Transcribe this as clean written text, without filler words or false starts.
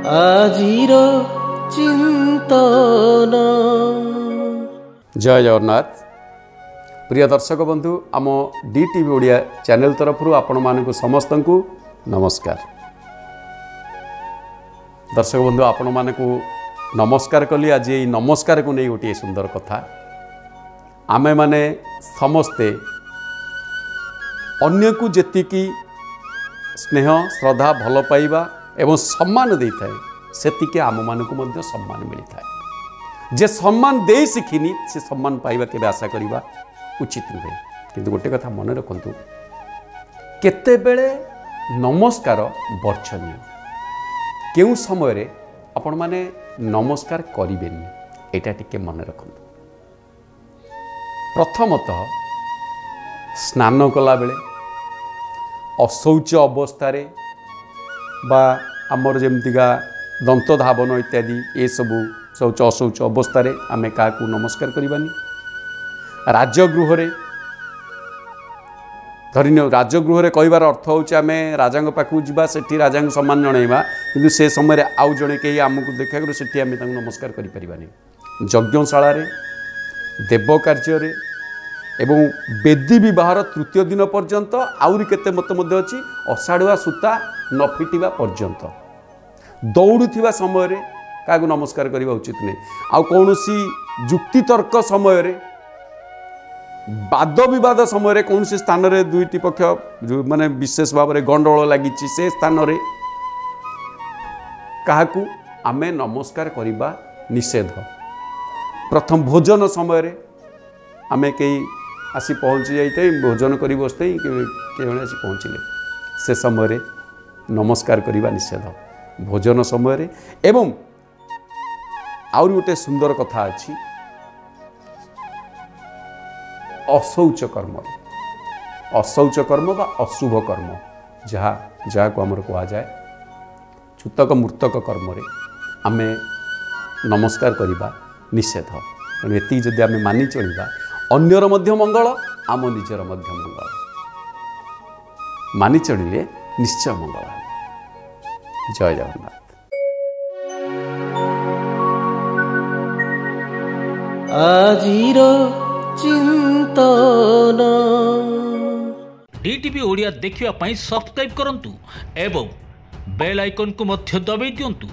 আজির চিন্তন। जय जगन्नाथ। प्रिय दर्शक बंधु, आम DTV ओडिया चैनल तरफ आपण मानक समस्त को नमस्कार। दर्शक बंधु, आपण मानक नमस्कार कली। आज ये नमस्कार को नहीं गोटे सुंदर कथा। आमे माने समस्ते अन्य को जेतिकी स्नेह श्रद्धा भल पाइबा एवं सम्मान दे थाए सेतिके आम मानक मध्य सम्मान मिली थाए। जे सम्मान दे शिखिनी से सम्मान पाइबा के आशा करवा उचित नुहे। किंतु गोटे कथा मन रखु, केते बेले नमस्कार वर्षणीय, केउ समय रे आपण माने नमस्कार करिबेनी, एटा टिके मन रखु। प्रथमतः स्नान कला बेले, अशौच अवस्था रे बा आमर जेमतिका दंत धावन इत्यादि ये सबू शौच अशौच अवस्था रे आमे का नमस्कार करबानी। राजगृह रे धरिन राजगृह रे कहबार अर्थ होचे आमे राजांग पाखु जिबा, सेठी राजांग सम्मान जणैबा, किंतु से समय रे आउ जणे केही आमकु देखा करू सेठी आमे तांग नमस्कार करि परिबानी। यज्ञशाला रे, देव कार्य रे एवं वेदी विवाहर तृतीय दिन पर्यंत आउरी केते मत मध्य अछि अषाढ़ुआ सूता न फिटिबा पर्यंत दौड़ुथिबा समय रे कागु नमस्कार करिबा उचित नै। आ कोनोसी जुक्ति तर्क समय रे, वाद विवाद समय रे, कोनोसी स्थान रे दुईटी पक्ष माने विशेष भाव रे गंडोल लागिछि से स्थान रे काहाकु आमे नमस्कार करिबा निषेध। प्रथम भोजन समय रे आमे कई आसी पहुँची जाते भोजन करी बसते के आसी पहुँचले से समय रे नमस्कार करिबा निषेध भोजन समय रे। एवं आउरी गोटे सुंदर कथा अछि, अशौच कर्म, अशौच कर्म बा अशुभ कर्म जहाँ जहाँ को आमर कहा जाए छूतक मूर्तक कर्म रे आमे नमस्कार करिबा निषेध। तेणु एति जदि आमे मानि चलिबा अन्यर मध्य मंगल, आम निजर मध्य मंगल, मानि चलिले निश्चय मंगल। जय जगन्नाथ। আজির চিন্তন। DTV ओडिया देखिवा पाई सब्सक्राइब करंतु एवं बेल आइकन को मध्य दबाई दियंतु।